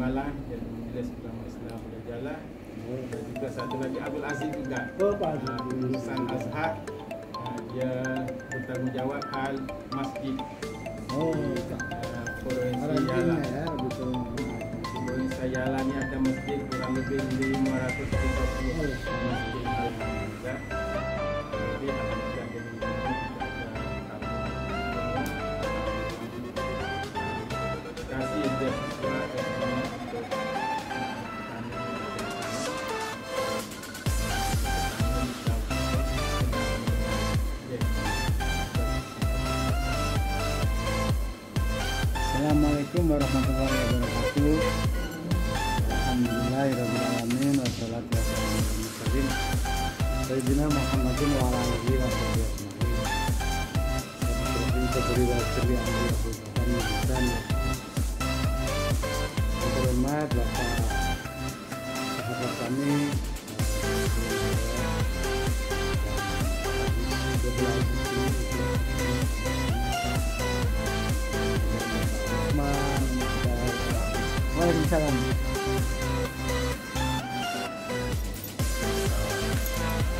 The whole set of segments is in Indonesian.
Malang yang Majlis Ulama Islam Jalan. Dan juga satu lagi Abdul Aziz juga. Lulusan Azhar. Dia bertanggungjawab hal masjid. Provinsi Jalan. Provinsi Jalan ni ada masjid kurang lebih 530 masjid juga. Jadi alhamdulillah kasih beasiswa untuk Assalamualaikum warahmatullahi wabarakatuh. Alhamdulillahirrahmanirrahim. Wassalatu wassalamu ala mursalin Sayyidina Muhammadin wa ala alihi wa sahbihi ajma'in. Terhormat Bapak sahabat kami Waalaikumsalam.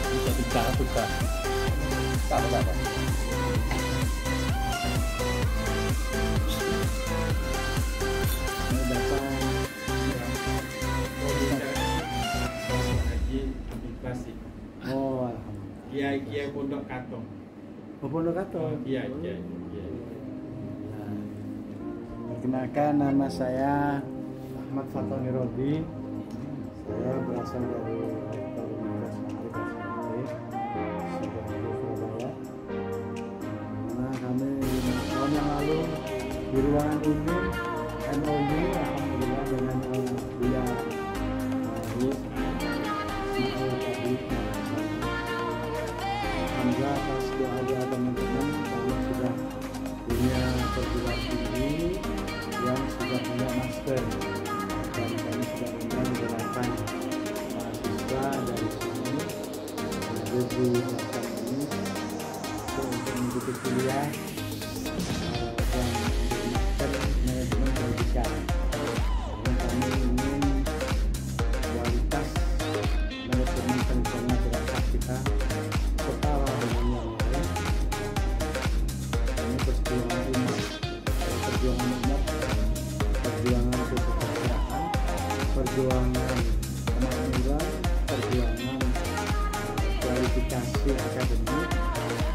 Bisa buka. Apa? Oh, Kiai Pondok Katong. Pondok Katong. Iya. Perkenalkan, nama saya Ahmad Fatoni Robi. Saya berasal dari Rektor Universitas Surabaya. Nah, kami 5 tahun yang lalu di ruangan ini MOU alhamdulillah dengan Buya alhamdulillah atas doa teman-teman kami sudah punya perguruan tinggi yang sudah punya master dan kami sudah undang 8 mahasiswa dari sini ada di belakang ini untuk mengikuti kuliah dan master manajemen pendidikan karena kami ingin kualitas manajemen pendidikan masyarakat kita setara dengan yang lain. Ini perjuangan umat, perjuangan kesejahteraan, perjuangan kemakmuran, perjuangan kualifikasi akademik,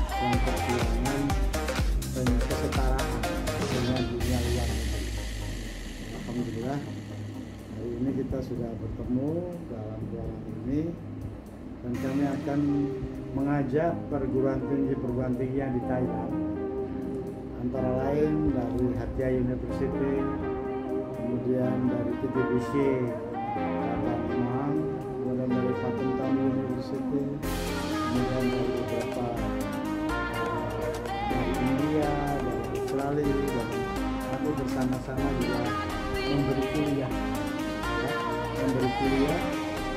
dan perjuangan kesetaraan dengan dunia luar. Alhamdulillah hari ini kita sudah bertemu dalam ruangan ini dan kami akan mengajak perguruan tinggi yang di Thailand, antara lain dari Hatia University, kemudian dari TTBC Padang, kemudian dari Patung Tamu University, kemudian dari beberapa dari India, dari Australia, dan aku bersama-sama juga memberi kuliah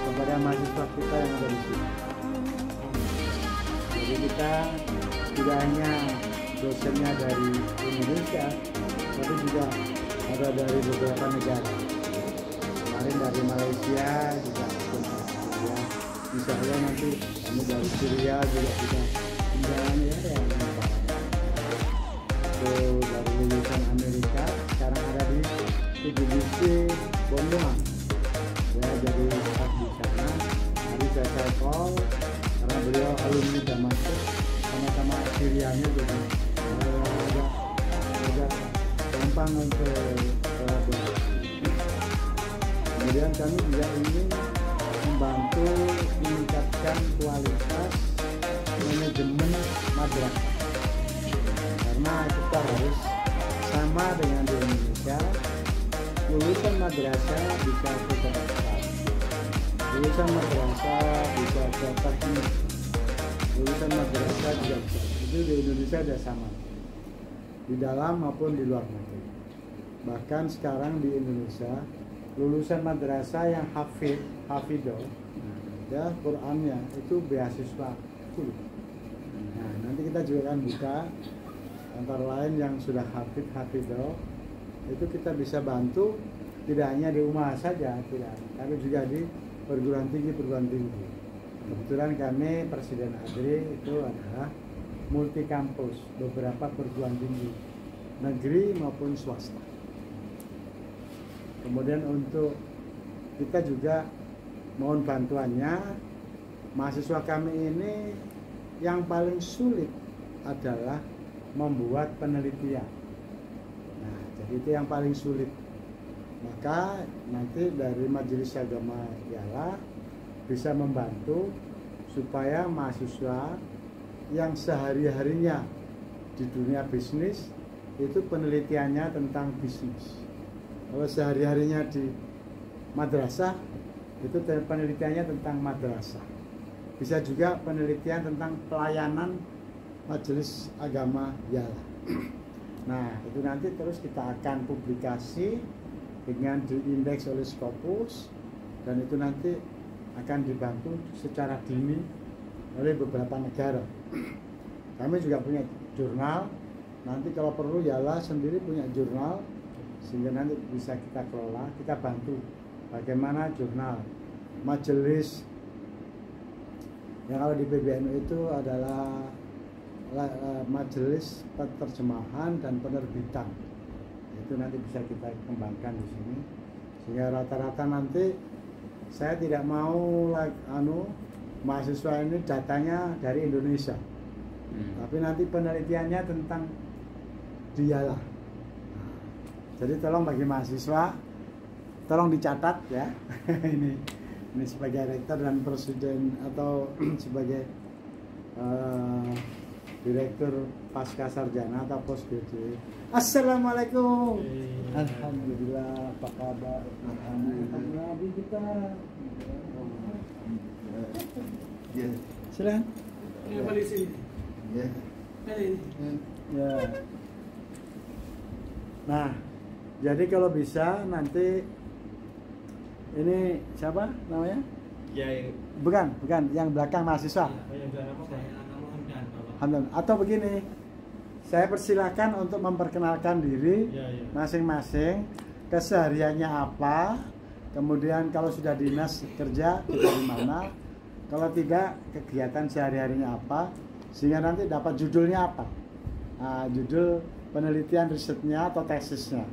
kepada mahasiswa kita yang ada di sini. Jadi kita tidak hanya dosennya dari Indonesia, tapi juga ada dari beberapa negara. Kemarin dari Malaysia juga ya. Misalnya nanti kami dari Syria juga bisa menjalani yang dari lulusan Amerika sekarang ada di TBC Bondoang. Saya jadi staff di sana. Hari saya call karena beliau alumni Damaskus, sama-sama Syrianya jadi agak gampang untuk kolaborasi. Kemudian kami juga ingin membantu meningkatkan kualitas manajemen madrasah karena kita harus sama dengan di Indonesia. Lulusan madrasah bisa ke kedokteran, lulusan madrasah bisa ke teknik, lulusan madrasah juga bisa. Itu di Indonesia sudah sama, di dalam maupun di luar negeri. Bahkan sekarang di Indonesia lulusan madrasah yang hafidho ya Qurannya itu beasiswa full. Nah, nanti kita juga akan buka antara lain yang sudah hafidho itu kita bisa bantu tidak hanya di UMA saja, tidak, tapi juga di perguruan tinggi. Kebetulan kami Presiden ADRI itu adalah multi kampus, beberapa perguruan tinggi negeri maupun swasta. Kemudian untuk kita juga mohon bantuannya, mahasiswa kami ini yang paling sulit adalah membuat penelitian. Nah, jadi itu yang paling sulit. Maka nanti dari Majelis Agama Yala bisa membantu supaya mahasiswa yang sehari-harinya di dunia bisnis itu penelitiannya tentang bisnis. Kalau sehari-harinya di madrasah itu penelitiannya tentang madrasah. Bisa juga penelitian tentang pelayanan Majelis Agama Yala. Nah, itu nanti terus kita akan publikasi dengan diindeks oleh Scopus, dan itu nanti akan dibantu secara dini oleh beberapa negara. Kami juga punya jurnal, nanti kalau perlu Yala sendiri punya jurnal, sehingga nanti bisa kita kelola, kita bantu bagaimana jurnal majelis yang kalau di PBNU itu adalah majelis penerjemahan dan penerbitan. Itu nanti bisa kita kembangkan di sini, sehingga rata-rata nanti saya tidak mau mahasiswa ini datanya dari Indonesia, tapi nanti penelitiannya tentang Yala. Jadi tolong bagi mahasiswa, tolong dicatat ya. ini sebagai rektor dan presiden atau sebagai direktur pasca sarjana atau postgraduate. Assalamualaikum. Alhamdulillah, apa kabar? Alhamdulillah kita. Ya. Silakan. Apa di sini? Ya. Ada ini. Ya. Nah, jadi kalau bisa nanti ini siapa namanya? Kiai Bukan, yang belakang mahasiswa. Hamdan. Atau begini, saya persilakan untuk memperkenalkan diri masing-masing, kesehariannya apa, kemudian kalau sudah dinas kerja di mana, kalau tidak kegiatan sehari-harinya apa, sehingga nanti dapat judulnya apa, judul penelitian risetnya atau tesisnya,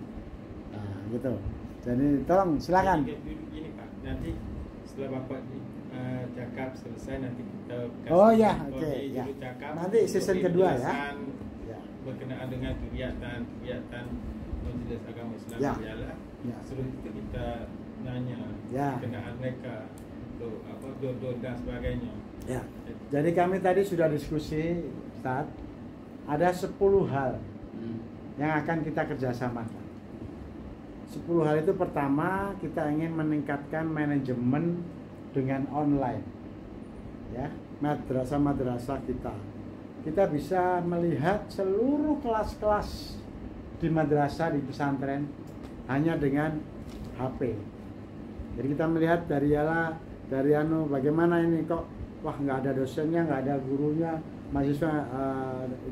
gitu. Jadi tolong silakan. Gini Pak, nanti setelah Bapak cakap selesai nanti kita kasih Oh ya, oke, ya. Cakap, nanti season kedua ya. Berkenaan dengan kegiatan Majelis Agama Islam Ya. Yala. Ya. Seluruh itu kita nanya Ya. berkenaan mereka untuk apa jodoh dan sebagainya. Ya. Jadi kami tadi sudah diskusi, Ustaz. Ada 10 hal yang akan kita kerjasamakan. 10 hal itu pertama, kita ingin meningkatkan manajemen dengan online, ya, madrasah-madrasah kita. Kita bisa melihat seluruh kelas-kelas di madrasah, di pesantren hanya dengan HP. Jadi kita melihat dari bagaimana ini kok, wah nggak ada dosennya, nggak ada gurunya, mahasiswa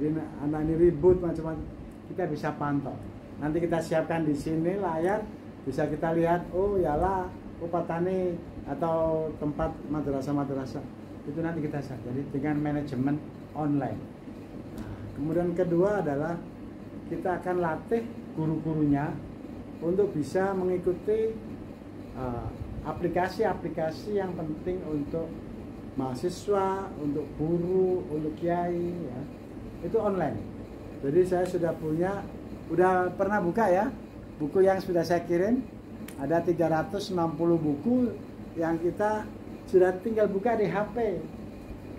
ini anak ini ribut macam-macam. Kita bisa pantau. Nanti kita siapkan di sini layar, bisa kita lihat, oh Yala, Patani atau tempat madrasah-madrasah. Itu nanti kita jadi dengan manajemen online. Nah, kemudian kedua adalah kita akan latih guru-gurunya untuk bisa mengikuti aplikasi-aplikasi yang penting untuk mahasiswa, untuk guru, untuk kiai, ya. Itu online. Jadi saya sudah pernah buka ya buku yang sudah saya kirim, ada 360 buku yang kita sudah tinggal buka di HP.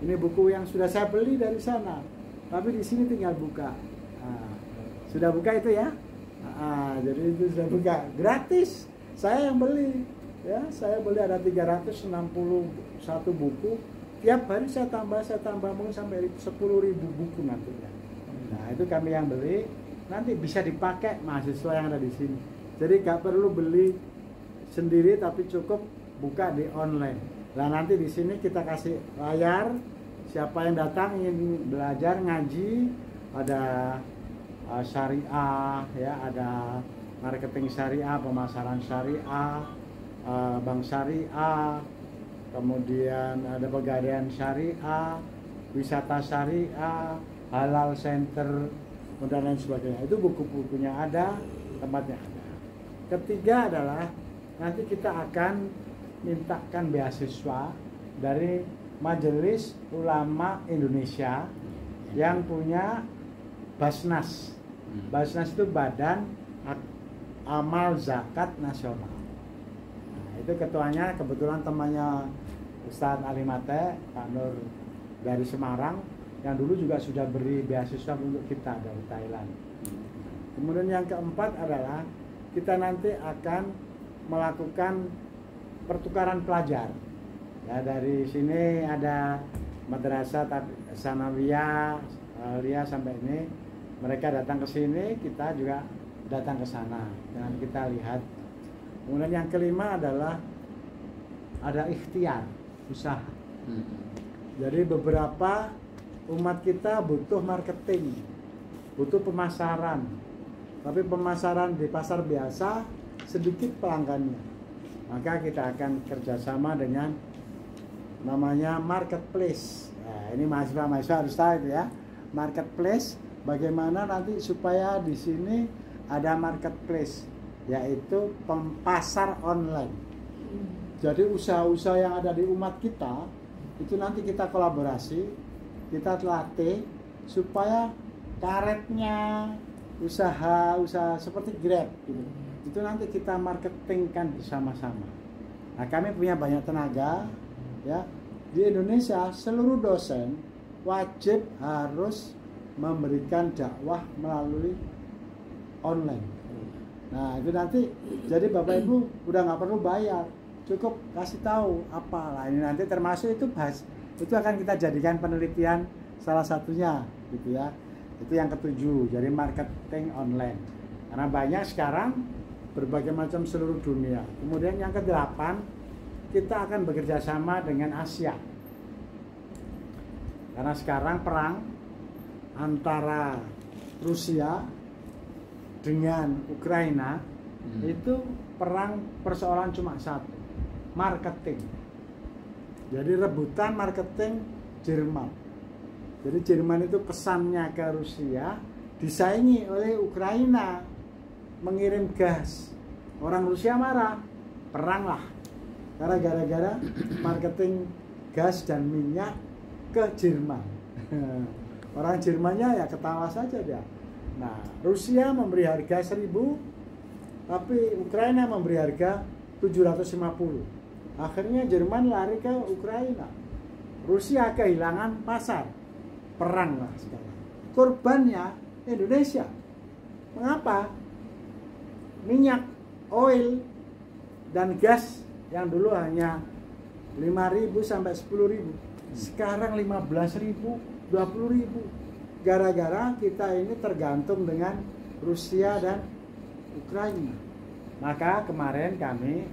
Ini buku yang sudah saya beli dari sana, tapi di sini tinggal buka. Sudah buka itu ya. Jadi itu sudah buka gratis. Saya yang beli ya, saya beli ada 361 buku. Tiap hari saya tambah mungkin sampai 10.000 buku nantinya. Nah, itu kami yang beli, nanti bisa dipakai mahasiswa yang ada di sini. Jadi nggak perlu beli sendiri, tapi cukup buka di online. Nah, nanti di sini kita kasih layar, siapa yang datang ingin belajar ngaji, ada syariah, ya, ada marketing syariah, pemasaran syariah, bank syariah, kemudian ada pegadaian syariah, wisata syariah, halal center, dan lain sebagainya. Itu buku-bukunya ada, tempatnya ada. Ketiga adalah nanti kita akan mintakan beasiswa dari Majelis Ulama Indonesia yang punya Basnas. Basnas itu Badan Amal Zakat Nasional. Nah, itu ketuanya kebetulan temannya Ustadz Ali Mate, Pak Nur dari Semarang, yang dulu juga sudah beri beasiswa untuk kita dari Thailand. Kemudian yang keempat adalah kita nanti akan melakukan pertukaran pelajar. Ya, dari sini ada madrasah sanawiyah, aliyah sampai ini. Mereka datang ke sini, kita juga datang ke sana. Dan kita lihat. Kemudian yang kelima adalah ada ikhtiar, usaha. Jadi beberapa umat kita butuh marketing, butuh pemasaran. Tapi pemasaran di pasar biasa sedikit pelanggannya. Maka kita akan kerjasama dengan namanya marketplace. Nah, ini mahasiswa harus tahu itu ya. Marketplace, bagaimana nanti supaya di sini ada marketplace, yaitu pasar online. Jadi usaha-usaha yang ada di umat kita itu nanti kita kolaborasi, kita latih supaya karetnya usaha seperti Grab gitu. Itu nanti kita marketingkan bersama-sama. Nah, kami punya banyak tenaga ya. Di Indonesia seluruh dosen wajib harus memberikan dakwah melalui online. Nah, itu nanti jadi Bapak Ibu udah nggak perlu bayar, cukup kasih tahu apa lah ini nanti termasuk itu itu akan kita jadikan penelitian salah satunya gitu ya. Itu yang ketujuh, jadi marketing online. Karena banyak sekarang berbagai macam seluruh dunia. Kemudian yang kedelapan, kita akan bekerja sama dengan Asia. Karena sekarang perang antara Rusia dengan Ukraina itu persoalan cuma satu, marketing. Jadi rebutan marketing Jerman. Jadi Jerman itu pesannya ke Rusia disaingi oleh Ukraina mengirim gas. Orang Rusia marah, peranglah. Karena gara-gara marketing gas dan minyak ke Jerman. Orang Jermannya ya ketawa saja dia. Nah, Rusia memberi harga 1.000, tapi Ukraina memberi harga 750. Akhirnya Jerman lari ke Ukraina. Rusia kehilangan pasar. Perang lah sekarang. Korbannya Indonesia. Mengapa? Minyak, oil, dan gas yang dulu hanya 5.000 sampai 10.000, sekarang 15.000, 20.000. Gara-gara kita ini tergantung dengan Rusia dan Ukraina. Maka kemarin kami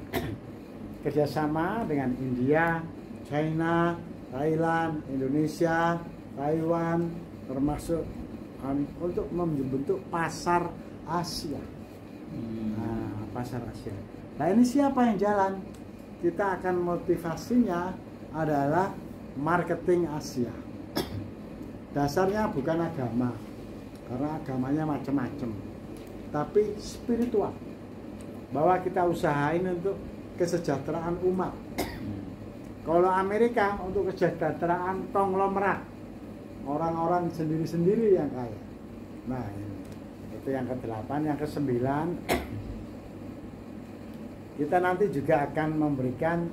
kerjasama dengan India, China, Thailand, Indonesia, Taiwan, termasuk untuk membentuk pasar Asia. Nah, pasar Asia. Nah, ini siapa yang jalan? Kita akan motivasinya adalah marketing Asia. Dasarnya bukan agama, karena agamanya macam-macam, tapi spiritual. Bahwa kita usahain untuk kesejahteraan umat. Kalau Amerika untuk kesejahteraan konglomerat, orang-orang sendiri-sendiri yang kaya. Nah, itu yang ke-8. Yang ke-9, kita nanti juga akan memberikan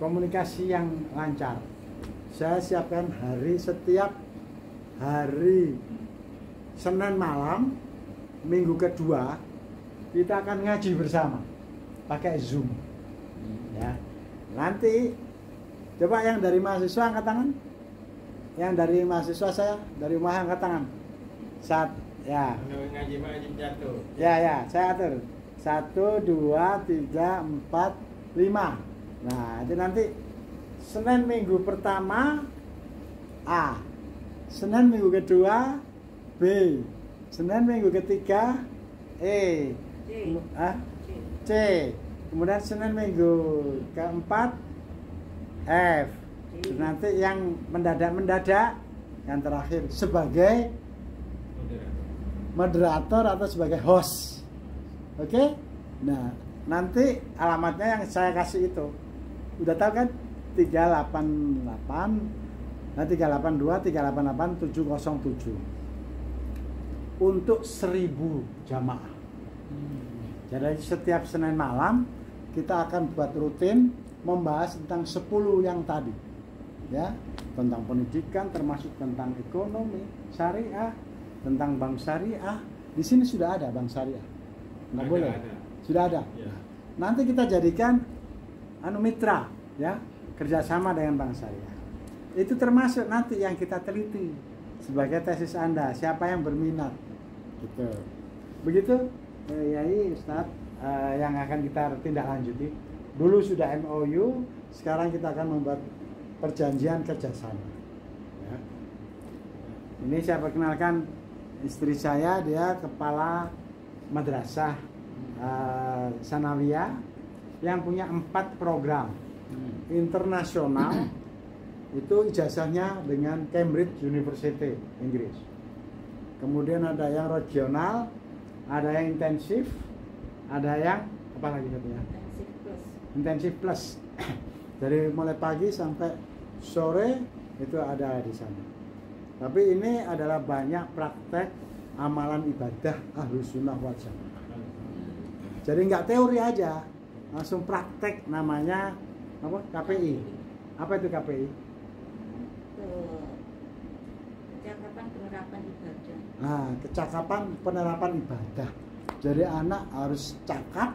komunikasi yang lancar. Saya siapkan setiap hari Senin malam, minggu kedua kita akan ngaji bersama pakai Zoom. Ya, nanti coba yang dari mahasiswa angkat tangan. Yang dari mahasiswa saya dari rumah angkat tangan. Ya. Ngaji jatuh. Ya, saya atur. 1, 2, 3, 4, 5. Nah, itu nanti Senin minggu pertama A, Senin minggu kedua B, Senin minggu ketiga E. C. Kemudian Senin Minggu keempat F. Nanti yang mendadak yang terakhir sebagai moderator atau sebagai host. Oke? Nah, nanti alamatnya yang saya kasih itu. Udah tahu kan? 388 382 388 707 untuk 1000 jamaah. Jadi setiap Senin malam kita akan buat rutin membahas tentang 10 yang tadi, ya, tentang pendidikan, termasuk tentang ekonomi syariah, tentang bank syariah. Di sini sudah ada bank syariah, nggak boleh, sudah ada. Ya. Nanti kita jadikan mitra, ya, kerjasama dengan bank syariah. Itu termasuk nanti yang kita teliti sebagai tesis Anda, siapa yang berminat, gitu. Begitu, Yai Ustadz, yang akan kita tindak lanjuti. Dulu sudah MOU, sekarang kita akan membuat perjanjian kerjasama. Ya. Ini saya perkenalkan istri saya, dia kepala madrasah sanawiyah yang punya 4 program internasional. Itu ijazahnya dengan Cambridge University, Inggris. Kemudian ada yang regional, ada yang intensif, ada yang apa lagi katanya? Intensif plus. Dari mulai pagi sampai sore itu ada di sana. Tapi ini adalah banyak praktek amalan ibadah Ahlus Sunnah wal Jamaah. Jadi nggak teori aja, langsung praktek, namanya apa? KPI. Apa itu KPI? Kecakapan penerapan ibadah. Nah, kecakapan penerapan ibadah. Jadi anak harus cakap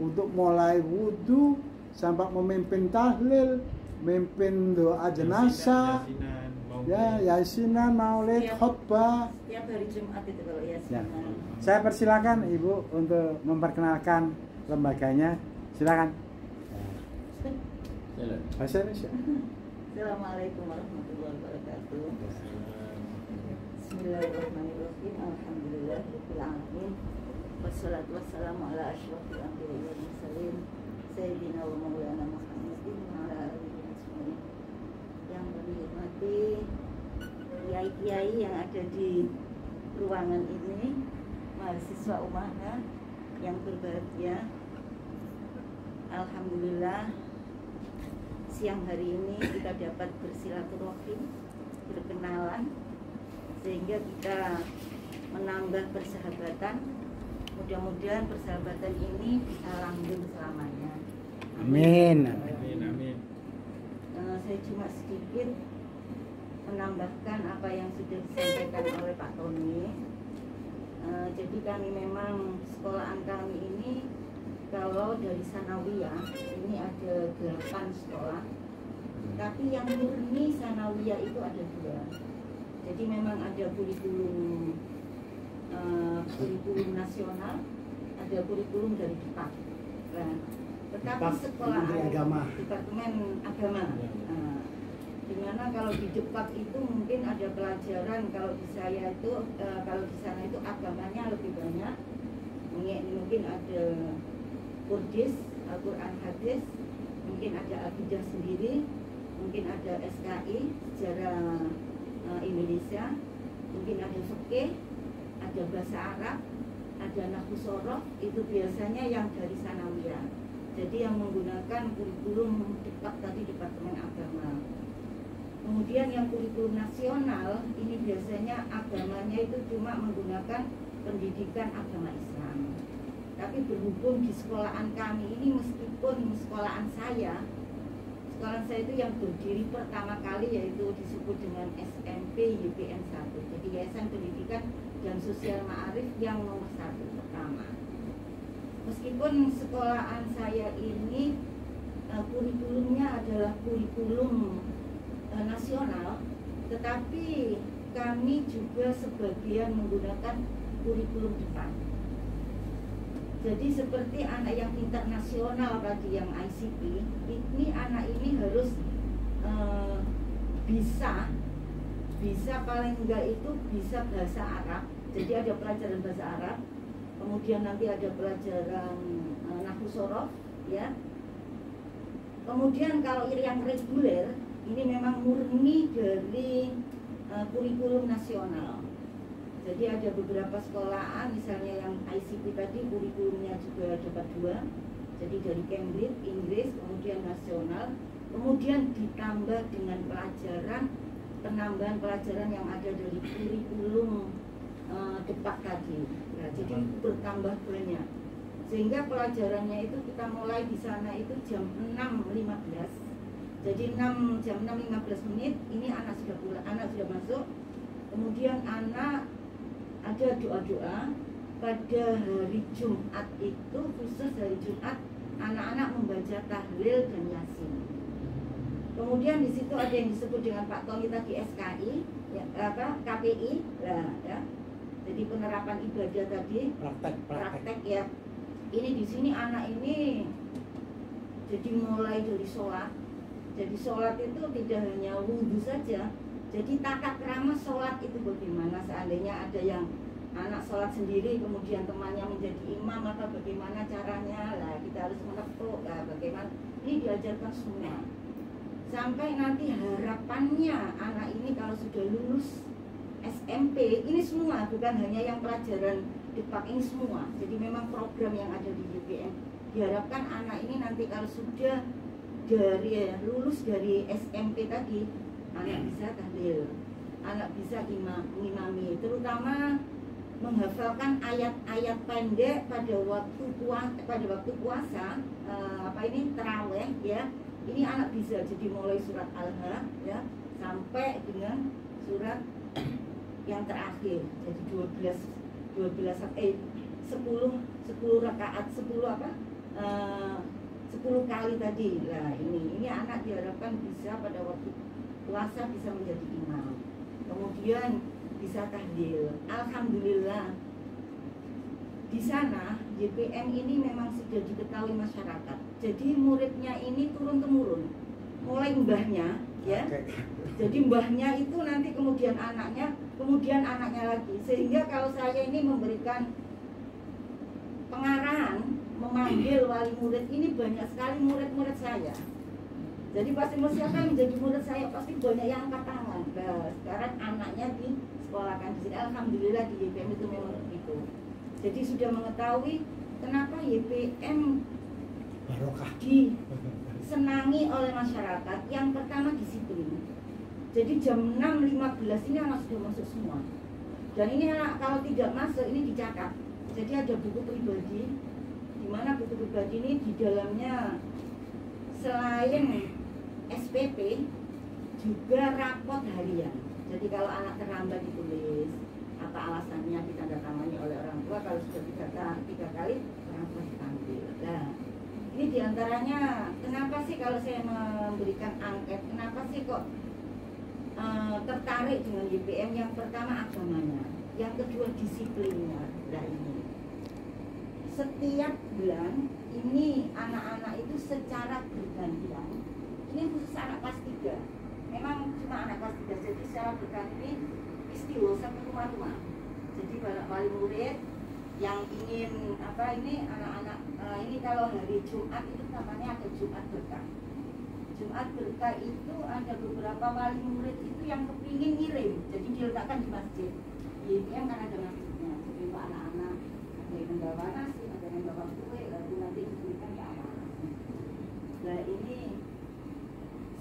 untuk mulai wudhu sampai memimpin tahlil, memimpin doa jenazah, ya, yasinan, maulid, khutbah. Setiap hari Jumat itu kalau yasinan. Ya. Saya persilakan Ibu untuk memperkenalkan lembaganya. Silakan. Bahasa Indonesia. Assalamualaikum warahmatullahi wabarakatuh. Bismillahirrahmanirrahim. Alhamdulillahirabbil alamin. Wassalatu wassalamu ala asyrofil anbiya'i wal mursalin sayyidina wa maulana Muhammadin wa ala alihi washabihi. Yang kami hormati kiai-kiai yang ada di ruangan ini, mahasiswa Umaha yang berbahagia. Alhamdulillah, siang hari ini kita dapat bersilaturahim, berkenalan, sehingga kita menambah persahabatan. Mudah-mudahan persahabatan ini bisa langgeng selamanya. Amin. Amin. Saya cuma sedikit menambahkan apa yang sudah disampaikan oleh Pak Tony. Jadi kami memang sekolahan kami ini, kalau dari sanawiyah ini ada 8 sekolah, tapi yang murni sanawiyah itu ada 2. Jadi memang ada kurikulum nasional, ada kurikulum dari Depak. Nah, tetapi sekolahan Departemen Agama. Nah, dimana kalau di Depak itu mungkin ada pelajaran, kalau di saya itu kalau di sana itu agamanya lebih banyak. Mungkin ada Kurdis, Al-Quran Hadis, mungkin ada akidah sendiri, mungkin ada SKI, sejarah Indonesia, mungkin ada fikih, ada bahasa Arab, ada nahwu shoroh. Itu biasanya yang dari sanawiyah. Jadi yang menggunakan kurikulum Depak tadi, Departemen Agama. Kemudian yang kurikulum nasional ini biasanya agamanya itu cuma menggunakan pendidikan agama Islam. Tapi berhubung di sekolahan kami ini, meskipun sekolahan saya itu yang berdiri pertama kali, yaitu disebut dengan SMP YPN 1, jadi Yayasan Pendidikan dan Sosial Ma'arif yang nomor 1 pertama. Meskipun sekolahan saya ini kurikulumnya adalah kurikulum nasional, tetapi kami juga sebagian menggunakan kurikulum Jepang. Jadi seperti anak yang internasional tadi, yang ICP, ini anak ini harus bisa paling enggak itu bisa bahasa Arab. Jadi ada pelajaran bahasa Arab, kemudian nanti ada pelajaran nahwu shorof, ya. Kemudian kalau yang reguler ini memang murni dari kurikulum nasional. Jadi ada beberapa sekolahan, misalnya yang ICP tadi kurikulumnya juga dapat 2. Jadi dari Cambridge, Inggris, kemudian nasional, kemudian ditambah dengan penambahan pelajaran yang ada dari kurikulum depak tadi. Ya, jadi bertambah banyak. Sehingga pelajarannya itu kita mulai di sana itu jam 6.15. Jadi jam 6.15 menit ini anak sudah pulang, anak sudah masuk. Kemudian anak ada doa-doa pada hari Jumat itu, khusus hari Jumat anak-anak membaca tahlil dan yasin. Kemudian di situ ada yang disebut dengan Pak Tony tadi SKI, ya, KPI, ya. Jadi penerapan ibadah tadi, praktek ya. Ini di sini anak ini jadi mulai dari sholat. Jadi sholat itu tidak hanya wudhu saja. Jadi tata krama sholat itu bagaimana, seandainya ada yang anak sholat sendiri kemudian temannya menjadi imam, maka bagaimana caranya, lah kita harus menepuk, lah bagaimana, ini diajarkan semua. Sampai nanti harapannya anak ini kalau sudah lulus SMP, ini semua, bukan hanya yang pelajaran depak, ini semua. Jadi memang program yang ada di YPM diharapkan anak ini nanti kalau sudah lulus dari SMP tadi, anak bisa tahlil, anak bisa mengimami, terutama menghafalkan ayat-ayat pendek pada waktu puasa, taraweh, ya. Ini anak bisa, jadi mulai surat Al-Ha, ya, sampai dengan surat yang terakhir. Jadi 10 rakaat, 10 kali tadi. Nah, ini anak diharapkan bisa pada waktu puasa bisa menjadi imam. Kemudian bisa tahlil. Alhamdulillah di sana YPM ini memang sudah diketahui masyarakat. Jadi muridnya ini turun temurun, mulai mbahnya, ya. Jadi mbahnya itu nanti kemudian anaknya lagi. Sehingga kalau saya ini memberikan pengarahan, memanggil wali murid, ini banyak sekali murid-murid saya. Jadi pasti siapa yang menjadi murid saya, pasti banyak yang angkat tangan. Nah, sekarang anaknya disekolahkan di sini. Alhamdulillah di YPM itu memang begitu. Jadi sudah mengetahui kenapa YPM barokah disenangi oleh masyarakat. Yang pertama disiplin. Jadi jam 6.15 ini anak sudah masuk semua. Dan ini anak kalau tidak masuk ini dicatat. Jadi ada buku pribadi, di mana buku pribadi ini di dalamnya selain SPP juga rapot harian. Jadi kalau anak terlambat ditulis apa alasannya, ditandatangani oleh orang tua. Kalau sudah 3 kali rapot diambil. Nah, ini diantaranya kenapa sih kalau saya memberikan angket, kenapa sih kok tertarik dengan YPM? Yang pertama agamanya, yang kedua disiplinnya. Nah, ini setiap bulan ini anak-anak itu secara bergantian, ini khusus anak kelas 3, memang cuma anak kelas 3, jadi secara berganti istiwa satu rumah-rumah. Jadi wali murid yang ingin anak-anak ini kalau hari Jumat itu namanya ada Jumat berkah. Jumat berkah itu ada beberapa wali murid itu yang kepingin ngirim, jadi diletakkan di masjid. YPM kan ada masjidnya, jadi untuk anak-anak ada yang membawa nasi, ada yang membawa kue, lalu nanti diberikan ke anak-anak. Nah, ini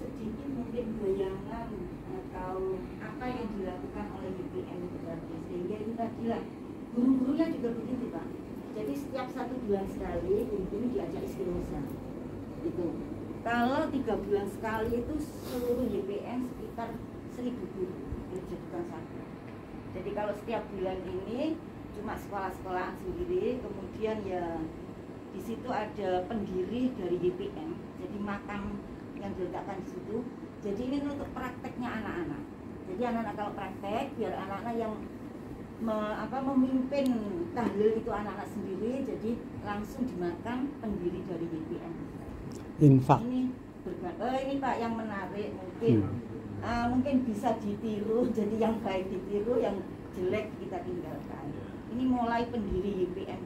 sedikit mungkin bayangan atau apa yang dilakukan oleh YPM itu tadi. Sehingga itu tadi lah, guru-gurunya juga begitu, Pak. Jadi setiap 1 bulan sekali guru-guru diajak istighosah. Itu kalau 3 bulan sekali itu seluruh YPM sekitar 1.000 guru dijadikan satu. Jadi kalau setiap bulan ini cuma sekolah-sekolahan sendiri, kemudian ya di situ ada pendiri dari YPM, jadi makam yang diletakkan di situ. Jadi ini untuk prakteknya anak-anak. Jadi anak-anak kalau praktek, biar anak-anak yang memimpin tahlil itu anak-anak sendiri, jadi langsung dimakam pendiri dari YPM. Infak. Ini ini Pak yang menarik mungkin. Mungkin bisa ditiru, jadi yang baik ditiru, yang jelek kita tinggalkan. Ini mulai pendiri YPM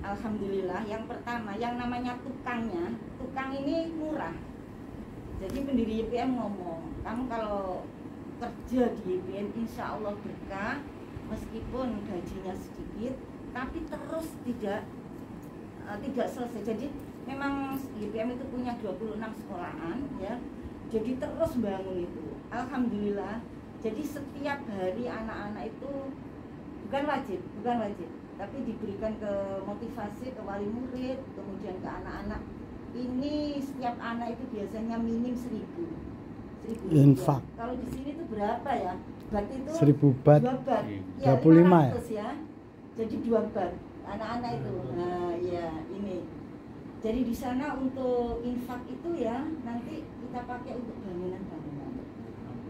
alhamdulillah. Yang pertama, yang namanya tukang ini murah. Jadi pendiri YPM ngomong, kamu kalau kerja di YPM insya Allah berkah, meskipun gajinya sedikit, tapi terus tidak selesai. Jadi memang YPM itu punya 26 sekolahan ya. Jadi terus bangun itu. Alhamdulillah. Jadi setiap hari anak-anak itu bukan wajib, tapi diberikan ke motivasi ke wali murid, kemudian ke anak-anak. Ini setiap anak itu biasanya minim 1.000 infak. Kalau di sini tuh berapa ya? Bat itu 1.000 bat. 2 bat. Ya, 25 ya. Jadi 2 bat anak-anak itu. Nah, ya ini. Jadi di sana untuk infak itu ya nanti kita pakai untuk bangunan-bangunan.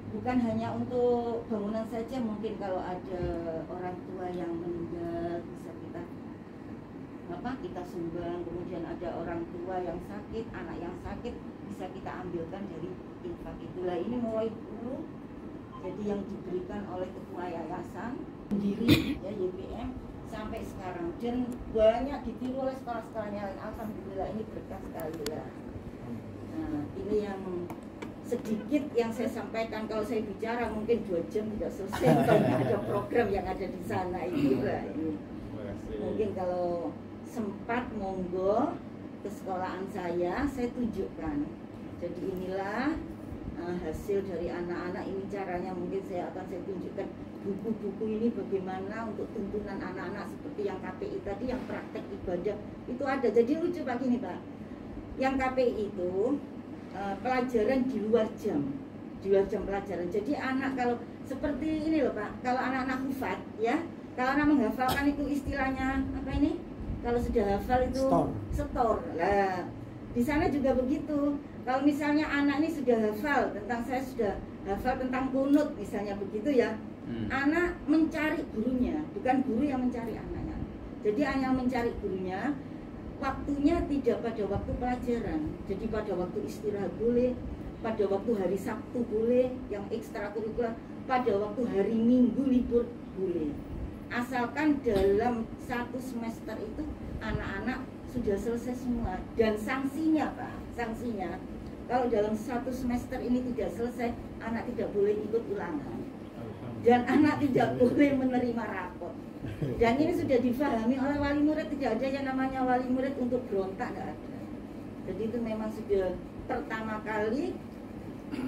Bukan hanya untuk bangunan saja, mungkin kalau ada orang tua yang meninggal bisa kita sumbang, kemudian ada orang tua yang sakit, anak yang sakit bisa kita ambilkan dari infak itulah. Ini mulai dulu jadi yang diberikan oleh ketua yayasan sendiri ya YPM sampai sekarang, dan banyak ditiru oleh sekolah-sekolah yang lain. Alhamdulillah ini berkah sekali ya. Nah, ini yang sedikit yang saya sampaikan. Kalau saya bicara mungkin 2 jam tidak selesai karena ada program yang ada di sana itu lah. Mungkin kalau sempat monggo ke sekolahan saya tunjukkan. Jadi inilah hasil dari anak-anak ini, caranya mungkin saya tunjukkan buku-buku ini bagaimana untuk tuntunan anak-anak seperti yang KPI tadi, yang praktek ibadah itu ada. Jadi lucu Pak gini Pak, yang KPI itu pelajaran di luar jam pelajaran. Jadi anak kalau seperti ini loh Pak, kalau anak-anak hufat ya, kalau anak menghafalkan itu istilahnya apa ini? Kalau sudah hafal itu setor. Lah, di sana juga begitu. Kalau misalnya anak ini sudah hafal tentang, saya sudah hafal tentang kunut misalnya begitu ya. Anak mencari gurunya, bukan guru yang mencari anaknya. Jadi hanya mencari gurunya. Waktunya tidak pada waktu pelajaran. Jadi pada waktu istirahat boleh, pada waktu hari Sabtu boleh, yang ekstrakurikuler, pada waktu hari Minggu libur boleh. Asalkan dalam 1 semester itu anak-anak sudah selesai semua. Dan sanksinya Pak, sanksinya kalau dalam 1 semester ini tidak selesai, anak tidak boleh ikut ulangan dan anak tidak boleh menerima rapot. Dan ini sudah difahami oleh wali murid, tidak ada yang namanya wali murid untuk berontak, tidak ada. Jadi itu memang sudah pertama kali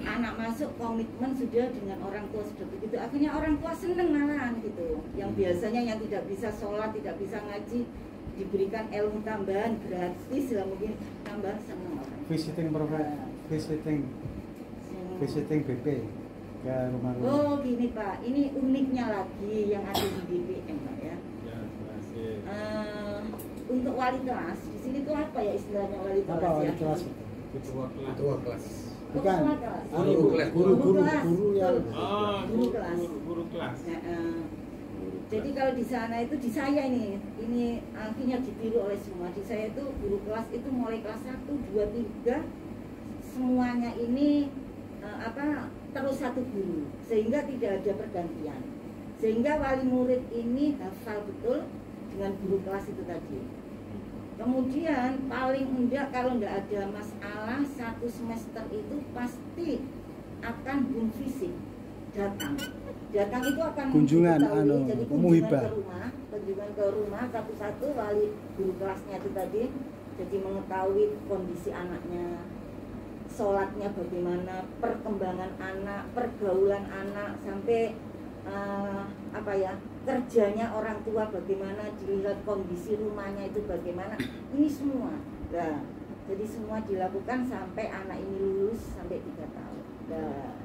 anak masuk komitmen sudah dengan orang tua sudah begitu, akhirnya orang tua seneng malahan gitu. Yang biasanya yang tidak bisa sholat, tidak bisa ngaji, diberikan ilmu tambahan gratis lah, mungkin tambah seneng orang. Visiting BP ke rumah-rumah. Oh gini Pak, ini uniknya lagi yang ada di BPM Pak ya. Untuk wali kelas di sini tuh apa ya istilahnya wali kelas? Apa wali kelas? Ketua kelas. Bukan, guru kelas. Jadi kalau di sana itu, di saya ini akhirnya ditiru oleh semua. Di saya itu guru kelas itu mulai kelas 1, 2, 3 semuanya ini terus 1 guru, sehingga tidak ada pergantian, sehingga wali murid ini hafal betul dengan guru kelas itu tadi. Kemudian paling enggak kalau enggak ada masalah 1 semester itu pasti akan home visit, datang itu akan kunjungan jadi kunjungan ke rumah satu-satu wali guru kelasnya itu tadi, jadi mengetahui kondisi anaknya, sholatnya bagaimana, perkembangan anak, pergaulan anak, sampai kerjanya orang tua bagaimana, dilihat kondisi rumahnya itu bagaimana, ini semua. Nah, jadi semua dilakukan sampai anak ini lulus sampai 3 tahun. Nah,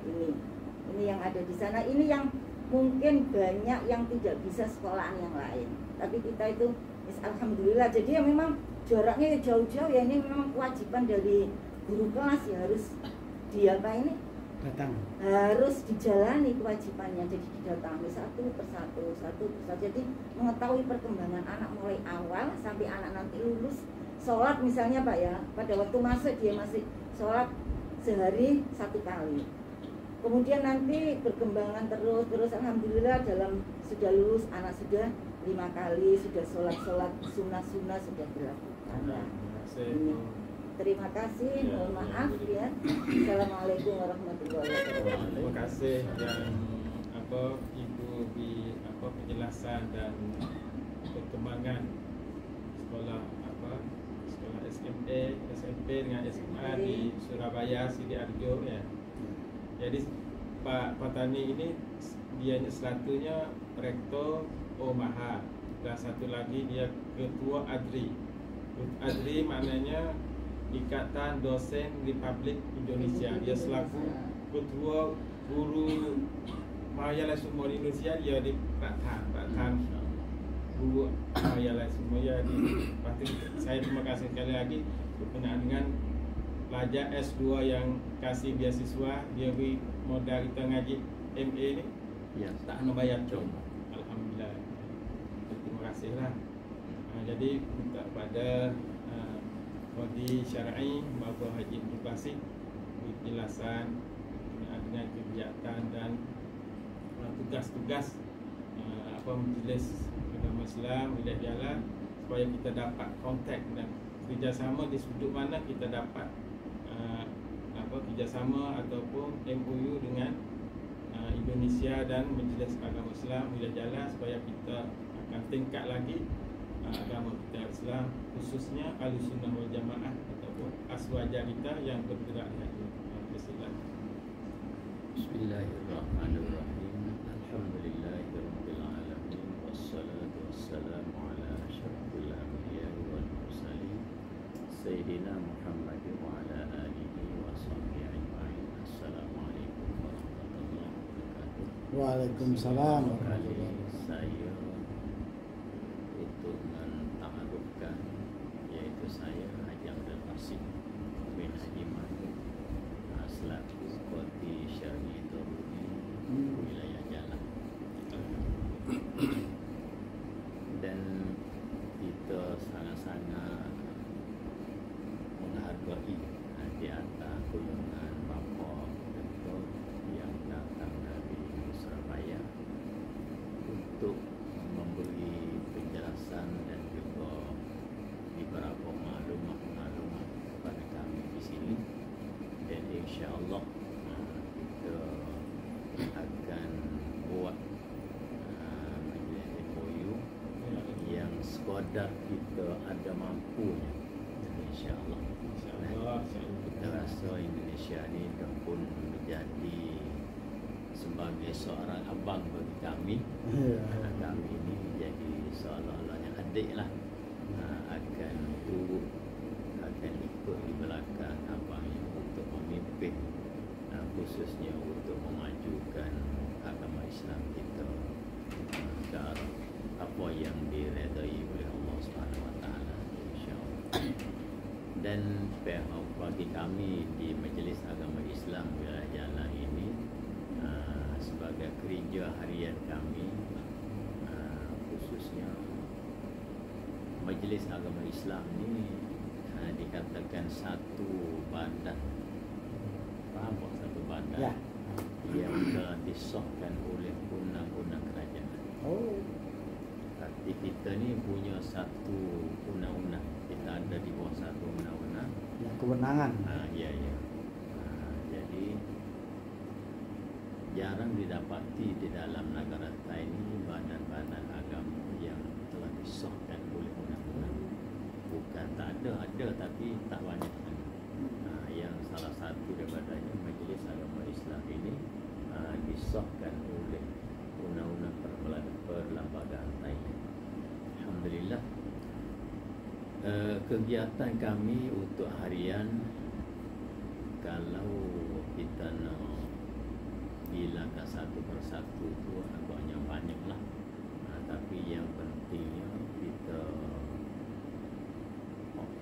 ini yang ada di sana. Ini yang mungkin banyak yang tidak bisa sekolahan yang lain. Tapi kita itu alhamdulillah. Jadi ya memang jaraknya jauh-jauh ya, ini memang kewajiban dari guru kelas ya, harus harus dijalani kewajibannya. Jadi didatangi satu persatu. Jadi mengetahui perkembangan anak mulai awal sampai anak nanti lulus. Sholat misalnya Pak ya, pada waktu masuk dia masih sholat sehari 1 kali. Kemudian nanti berkembangan terus alhamdulillah, dalam sudah lulus, anak sudah 5 kali sudah sholat sunnah sudah dilakukan. Ini. Terima kasih, mohon maaf ya. Assalamualaikum warahmatullahi wabarakatuh. Terima kasih yang Ibu penjelasan dan perkembangan sekolah sekolah SMP dengan SMA di Surabaya Sidoarjo ya. Jadi Pak Patani ini dia satunya rektor Omaha dan satu lagi dia ketua ADRI. ADRI maknanya Ikatan Dosen Republik Indonesia. Dia selaku ketua guru Mahayala semua di Indonesia, dia di Praktan guru Mahayala semua ya di. Saya terima kasih sekali lagi berkenaan dengan pelajar S2 yang kasih beasiswa, dia beri modal kita ngaji MA ni. Ya, tak nak bayar pun. Alhamdulillah. Terima kasihlah. Jadi minta pada Wadi Syar'i Bapak Haji Abdul penjelasan dengan kegiatan dan tugas-tugas majlis agama Islam wilayah Jalan supaya kita dapat kontak dan kerjasama di sudut mana kita dapat kerjasama ataupun MOU dengan Indonesia dan Majlis Agama Islam wilayah Jalan supaya kita akan tingkat lagi agama kita Islam, khususnya Ahlussunnah wal Jamaah ataupun aswaja kita yang bergerak di hati. Bismillahirrahmanirrahim. Alhamdulillahirabbil alamin wassalatu wassalamu ala asyrafil anbiya'i wal mursalin sayyidina Muhammad wa ala alihi wa sahbihi ajma'in. Assalamualaikum warahmatullahi wabarakatuh. Waalaikumsalam warahmatullahi wabarakatuh. Saya untuk menta'arufkan, yaitu saya Haji Abdul Basit bin Haji Mahmud selaku Qadi Syar'i Daruni wilayah Jalan. Dan kita sangat-sangat menghargai di atas kunjungan Bapa Rektor yang datang dari Surabaya untuk memberi penjelasan dan juga beberapa maklumat kepada kami di sini. Dan insya-Allah kita akan buat majlis MOU yang sekadar kita ada mampunya. Insya-Allah. Kita rasa Indonesia ni pun menjadi sebagai seorang abang bagi kami. Kami ini jadi seolah-olahnya adik lah, akan turut, akan ikut di belakang abangnya untuk memimpin, khususnya untuk memajukan agama Islam kita ke arah apa yang diredai oleh Allah SWT, insya-Allah. Dan bagi kami di Majlis Agama Islam wilayah Jalan ini, sebagai kerja harian kami, khususnya Majlis Agama Islam ini dikatakan satu badan, faham tak? Satu badan ya, yang telah disahkan oleh undang-undang kerajaan. Tapi kita ni punya satu undang-undang, kita ada di bawah satu undang-undang yang kewenangan. Ya. Jadi jarang didapati di dalam negara kita ini badan-badan agama yang telah disahkan oleh undang-undang. Bukan tak ada tapi tak banyak. Yang salah satu daripadanya Majlis Agama Islam ini disahkan oleh undang-undang perlembagaan Thailand. Alhamdulillah. Kegiatan kami untuk harian, kalau kita nak bilangkan satu persatu tu agaknya banyak lah, tapi yang pentingnya kita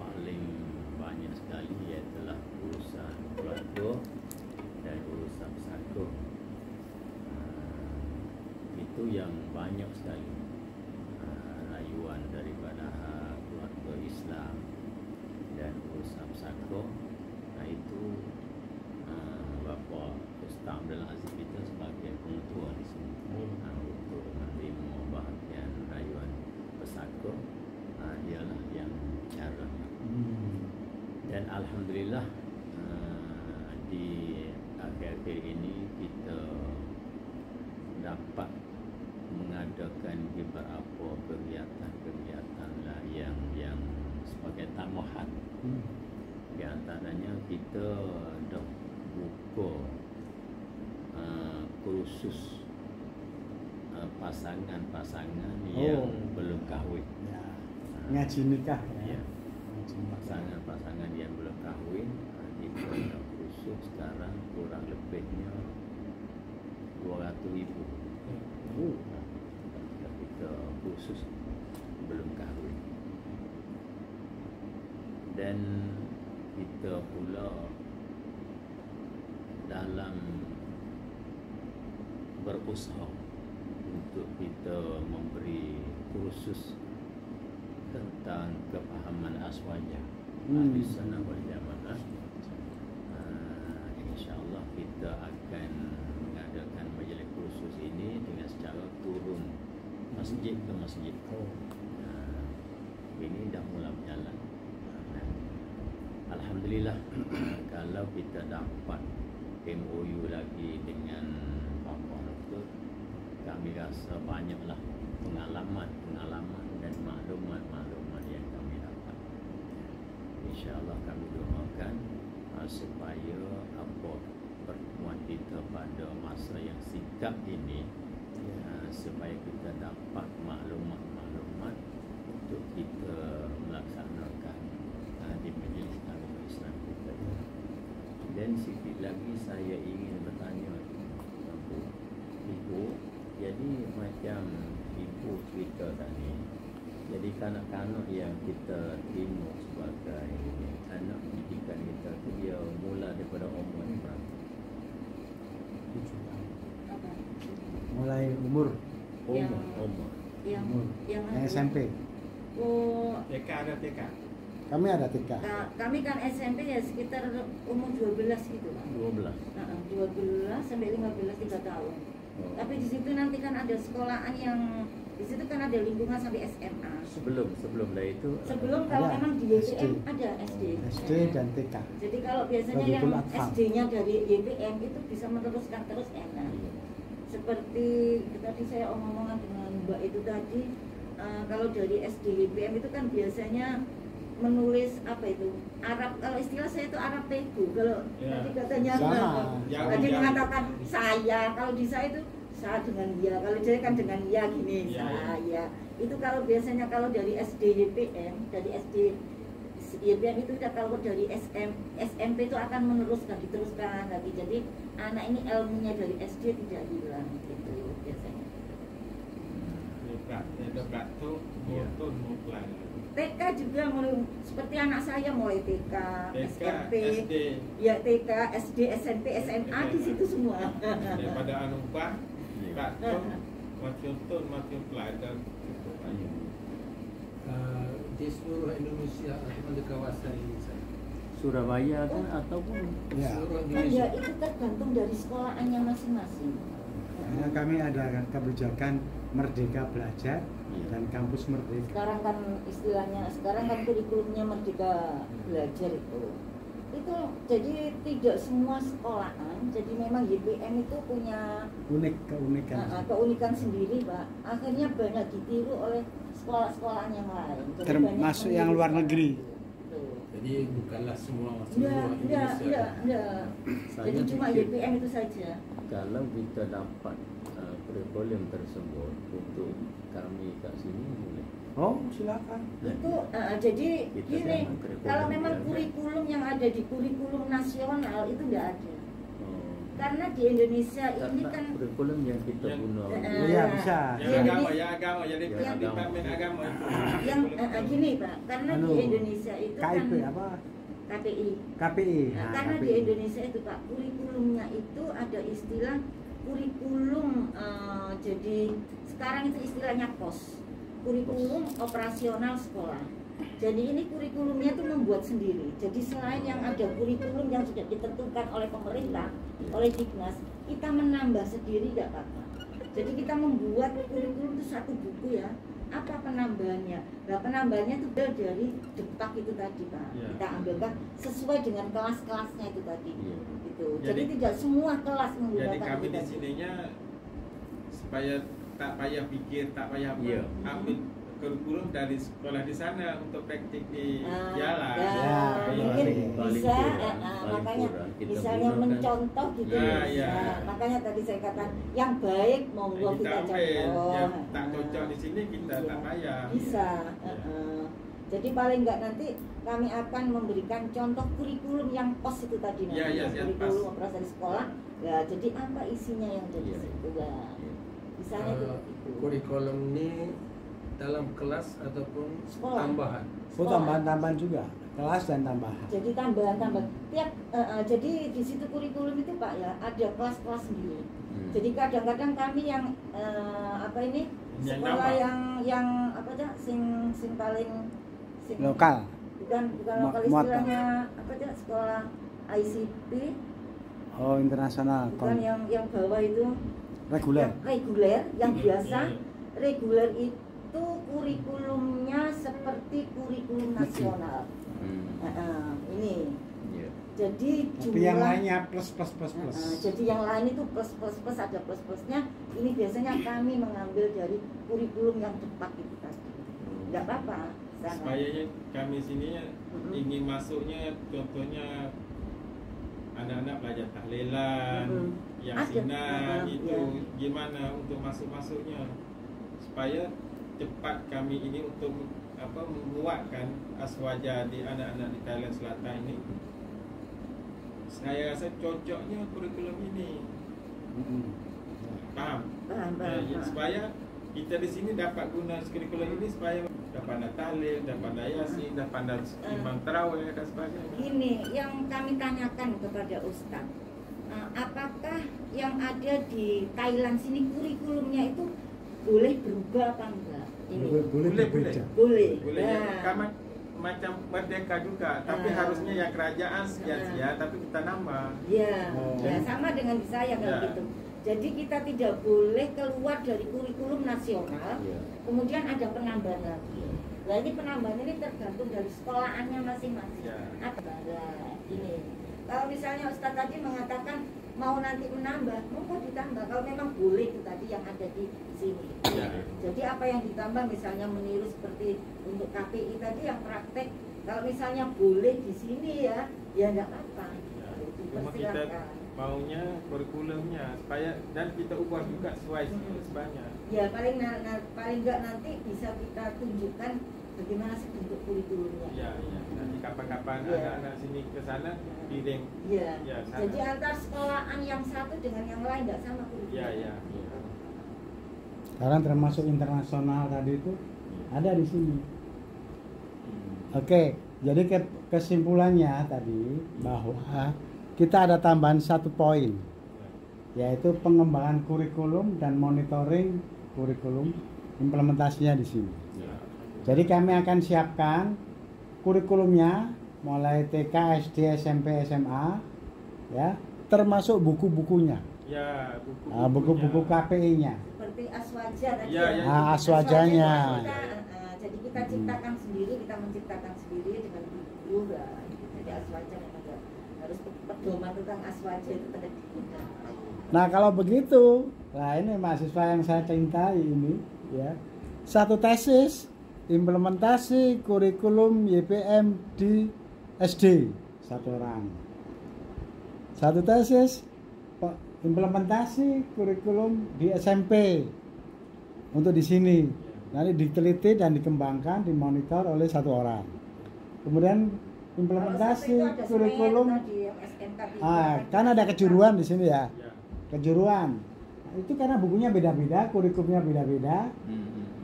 paling banyak sekali ialah urusan keluarga dan urusan pesaka. Itu yang banyak sekali rayuan daripada keluarga Islam dan urusan pesaka. Itu Bapak Ustaz Abdul Aziz kita sebagai pengetua di sini untuk menerima bahagian rayuan Dan alhamdulillah di akhir-akhir ini kita dapat mengadakan beberapa kegiatan-kegiatan lah yang sebagai tambahan. Di antaranya kita dah buka kursus pasangan-pasangan yang belum kahwin. Ya. Ngaji nikah Ya. ya. Pasangan-pasangan yang belum kahwin, kita ada kursus sekarang kurang lebihnya 200.000. Kita khusus belum kahwin. Dan kita pula dalam berusaha untuk kita memberi kursus tentang kepahaman aswaja ahli sunnah wal jamaah. InsyaAllah kita akan mengadakan majlis kursus ini dengan secara turun masjid ke masjid. Ini dah mula berjalan. Alhamdulillah. Kalau kita dapat MOU lagi dengan Bapak Doktor, kami rasa banyaklah pengalaman dan maklumat yang kami dapat. InsyaAllah kami doakan supaya pertemuan kita pada masa yang singkat ini, supaya kita dapat maklumat untuk kita melaksanakan di majlis agama Islam kita. Dan sikit lagi saya ingin bertanya Ibu, jadi macam Ibu cerita tadi, jadi kanak-kanak yang kita terima sebagai anak didikan kita tu dia mula daripada umur berapa? 7 tahun. Mulai umur Umur. yang SMP. Oh, TK ada TK. Kami ada TK. kami kan SMP ya sekitar umur 12 gitu kan. 12. 12 sampai 15 3 tahun. Oh. Tapi di situ nanti kan ada sekolahan yang di situ kan ada lingkungan sampai SMA. Sebelum lah itu Sebelum kalau Ada, memang di SD. YPM ada SD. SD dan TK. Jadi kalau biasanya yang Baitul Atfal. SD-nya dari YPM itu bisa meneruskan terus enak. Iya. Seperti tadi saya omong-omongan dengan Mbak itu tadi, kalau dari SD YPM itu kan biasanya menulis apa itu Arab, kalau istilah saya itu Arab Tebu, kalau Ya. tadi katanya Sama. tadi mengatakan saya, kalau di saya itu saya dengan ya, kalau dia kan dengan ya gini Ya. saya itu kalau biasanya kalau dari SD YPM, dari SD YPM itu udah, kalau dari SMP itu akan meneruskan, diteruskan lagi, jadi anak ini ilmunya dari SD tidak hilang gitu biasanya. Berat tu mutun muplan. TK juga mulai seperti anak saya mulai TK, TK, SMP, SD. ya TK, SD, SMP, SMA di situ semua. Daripada anu bah, berat tu makin pelajar. Di seluruh Indonesia atau di kawasan ini saya. Surabaya kan ataupun Ya. Seluruh Kan Indonesia. ya itu tergantung dari sekolahannya masing-masing. Karena kami ada kebijakan Merdeka Belajar Iya. dan Kampus Merdeka. Sekarang kan istilahnya, sekarang kan kurikulumnya Merdeka Belajar itu jadi tidak semua sekolahan, jadi memang YPM itu punya Keunikan. keunikan sendiri, Pak. Akhirnya banyak ditiru oleh sekolah-sekolahan yang lain. Jadi Termasuk banyak yang luar meniru. negeri. Gitu. Jadi bukanlah semua Enggak. Indonesia. Jadi Saya cuma fikir YPM itu saja. kalau kita dapat kurikulum tersebut untuk kami kat sini boleh. Oh, silakan. Itu jadi Kita gini, jangan kurikulum kalau memang belajar. kurikulum yang ada di kurikulum nasional itu enggak ada. Oh. Karena di Indonesia ini Karena kan kurikulum yang kita Yang- guna Iya, bisa. Yang agama, jadi Yang departemen agama itu. yang gini, Pak, karena Anu, di Indonesia itu kan KIP apa? KPI. KPI. Nah, karena di Indonesia itu Pak, kurikulumnya itu ada istilah kurikulum, jadi sekarang itu istilahnya KOS, kurikulum operasional sekolah. Jadi ini kurikulumnya itu membuat sendiri. Jadi selain yang ada kurikulum yang sudah ditentukan oleh pemerintah, oleh Dignas, kita menambah sendiri nggak apa-apa. Jadi kita membuat kurikulum itu satu buku ya. apa penambahannya? Nah, penambahannya itu dari depak itu tadi, Pak. Ya. Kita ambilkan sesuai dengan kelas-kelasnya itu tadi. Iya. Gitu. Jadi Jadi- tidak semua kelas menggunakan Jadi kami itu di tadi. sininya supaya tak payah pikir, tak payah Iya. ambil kurikulum dari sekolah di sana untuk praktik di Ah, jalan. ya, Ya, mungkin paling bisa, kurang, paling makanya kurang kita misalnya gunakan. mencontoh gitu. Nah, bisa. ya. Makanya tadi saya katakan yang baik monggo Kita kita ambil contoh. yang tak cocok di sini kita Iya. tak payah. Bisa. Ya. Jadi paling enggak nanti kami akan memberikan contoh kurikulum yang pas itu tadi nanti. Ya, ya, yang kurikulum pas. operasi di sekolah. Ya, jadi apa isinya yang dari Iya. situ ya. Iya. Misalnya itu. Kurikulum ini dalam kelas ataupun Sekolah. tambahan. Oh, tambahan-tambahan juga, kelas dan tambahan. Jadi tambahan-tambahan. Jadi di situ kurikulum itu Pak ya ada kelas-kelas sendiri. Jadi kadang-kadang kami yang apa ini Yang sekolah nama. yang apa aja sing paling sing Lokal. bukan lokal Muat, istilahnya apa aja sekolah ICP Oh, internasional. bukan yang bawah itu Reguler. yang reguler yang biasa Iya. reguler itu kurikulumnya seperti kurikulum nasional. Ini Iya. jadi Tapi yang lainnya plus. jadi yang lain itu plus ada plus plusnya. Ini biasanya kami mengambil dari kurikulum yang cepat itu tadi. Tidak apa-apa. Sangat. Supaya kami sini ingin masuknya contohnya anak-anak belajar tahlilan, yang Ada. sinan itu Ya. gimana untuk masuknya supaya cepat kami ini untuk menguatkan aswaja di anak-anak di Thailand Selatan ini. Saya rasa cocoknya kurikulum ini. Paham? Paham. Supaya kita di sini dapat guna kurikulum ini supaya dapat pandai tahlil, dapat pandai yasin, dapat pandai imam tarawih dan sebagainya. Ini yang kami tanyakan kepada Ustadz, apakah yang ada di Thailand sini kurikulumnya itu boleh berubah apa enggak? Ini Boleh Boleh, berbeda. boleh. Boleh Nah, ya, macam merdeka juga, tapi harusnya yang kerajaan sekian-sekian, tapi kita nambah. ya, Oh. ya sama dengan di saya kalau Ya. gitu. Jadi kita tidak boleh keluar dari kurikulum nasional, Iya. kemudian ada penambahan lagi. Nah ini penambahan ini tergantung dari sekolahannya masing-masing. Ya. Nah, ini kalau misalnya Ustadz tadi mengatakan mau nanti menambah, monggo ditambah. Kalau memang boleh itu tadi yang ada di sini. Ya. Jadi apa yang ditambah misalnya meniru seperti untuk KPI tadi yang praktek, kalau misalnya boleh di sini ya enggak apa-apa. Ya. Cuma kita Persilakan. maunya kurikulumnya supaya dan kita ubah juga sesuai sebanyak. Ya paling paling enggak nanti bisa kita tunjukkan bagaimana sih bentuk kurikulumnya. Ya, ya. Nanti kapan-kapan Ya. anak-anak sini ke sana kirim. Iya. Ya, sama. Jadi antar sekolahan yang satu dengan yang lain enggak sama kurikulumnya. Ya, ya. Sekarang termasuk internasional tadi itu ada di sini. Oke, jadi kesimpulannya tadi bahwa kita ada tambahan satu poin, yaitu pengembangan kurikulum dan monitoring kurikulum implementasinya di sini. Ya. Jadi kami akan siapkan kurikulumnya mulai TK, SD, SMP, SMA, ya, termasuk buku-bukunya, Ya, buku-buku KPI-nya. Seperti aswaja tadi. Ya, ya. Aswajanya. Jadi kita ciptakan sendiri, kita menciptakan sendiri dengan guru. Jadi aswaja memang harus pedoman tentang aswaja itu tadi. Nah kalau begitu, nah ini mahasiswa yang saya cintai ini, ya, satu tesis implementasi kurikulum YPM di SD satu orang, satu tesis implementasi kurikulum di SMP untuk di sini nanti diteliti dan dikembangkan, dimonitor oleh satu orang. Kemudian implementasi kurikulum, kan ada kejuruan di sini ya. Ya. Kejuruan. Nah, itu karena bukunya beda-beda, kurikulumnya beda-beda.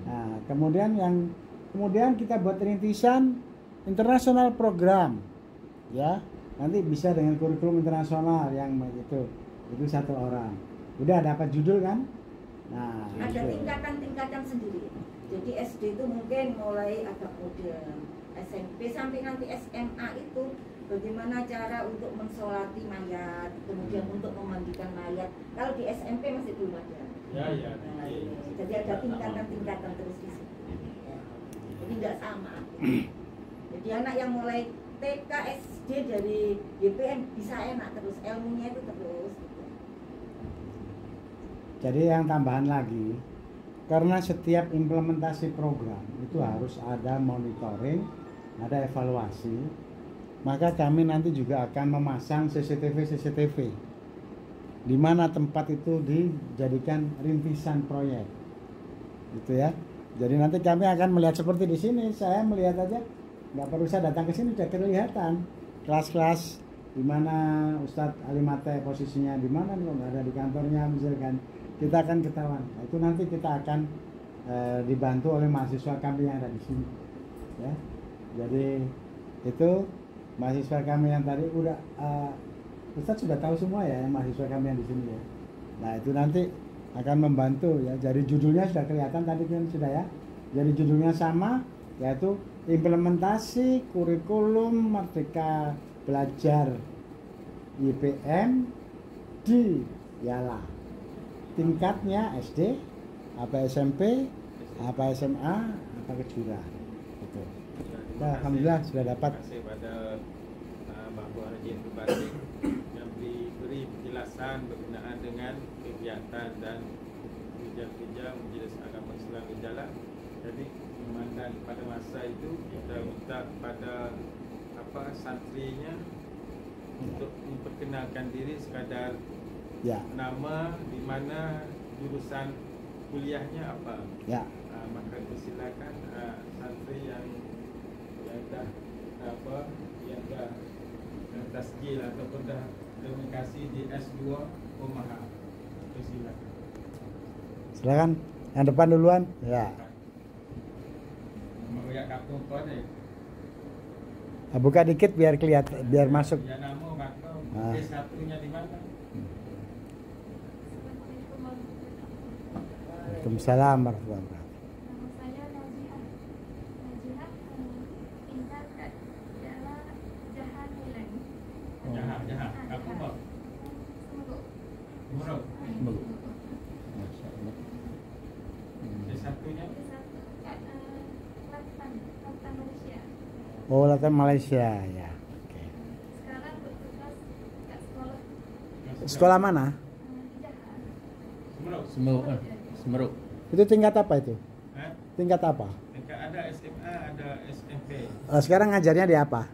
Nah, kemudian kita buat rintisan internasional program. Ya, nanti bisa dengan kurikulum internasional yang itu satu orang. Udah dapat judul kan? Nah, Ada itu. tingkatan-tingkatan sendiri. Jadi SD itu mungkin mulai agak modern, SMP sampai nanti SMA itu bagaimana cara untuk mensolati mayat, kemudian untuk memandikan mayat. Kalau di SMP masih belum ada. Ya, ya. Nah, ini. Jadi ada tingkatan-tingkatan terus di sini. jadi tidak sama. Jadi anak yang mulai TK SD dari YPM bisa enak terus, ilmunya itu terus gitu. Jadi yang tambahan lagi, karena setiap implementasi program itu harus ada monitoring, ada evaluasi, maka kami nanti juga akan memasang CCTV di mana tempat itu dijadikan rintisan proyek, gitu ya. Jadi nanti kami akan melihat seperti di sini. Saya melihat aja, nggak perlu saya datang ke sini, sudah kelihatan kelas-kelas di mana Ustadz Alimate posisinya di mana nih, ada di kantornya misalkan, kita akan ketahuan. Nah, itu nanti kita akan dibantu oleh mahasiswa kami yang ada di sini, ya. Jadi itu mahasiswa kami yang tadi udah Ustadz sudah tahu semua ya, yang mahasiswa kami yang di sini ya. Nah itu nanti akan membantu ya. Jadi judulnya sudah kelihatan tadi kan sudah ya. Jadi judulnya sama, yaitu implementasi kurikulum Merdeka Belajar YPM di Yala. Tingkatnya SD, apa SMP, apa SMA, apa kejuruan. Gitu. Nah, alhamdulillah sudah dapat. Terima kasih pada Mbak Bu Arjin Bupati yang diberi penjelasan berkenaan dengan kegiatan dan kerja-kerja Majelis Agama Islam di Jala. Jadi memandang pada masa itu kita minta pada santrinya untuk memperkenalkan diri sekadar Ya. nama, di mana jurusan kuliahnya apa. Ya. Maka persilakan santri yang dah yang dah tasjil ataupun dah komunikasi di S2 Umaha. Persilakan. Silakan yang depan duluan. Ya. Mau ya kampung kau ni. Buka dikit biar kelihatan, biar masuk. Ya nama maka S1-nya di mana? Waalaikumsalam warahmatullahi wabarakatuh. Nama saya Najiha tinggal kat daerah Jahan Hilang. Jahat. Kampung apa? Semeruk. Murau. Semeruk. S1-nya? Satu kat Kelantan Malaysia. Oh, Kelantan Malaysia ya. Oke. Sekarang bertugas kat sekolah Sekolah mana? di Jahan. Semeruk. Itu tingkat apa itu? Hah? Tingkat apa? Dekat ada SMA, ada SMP. Sekarang ngajarnya di apa?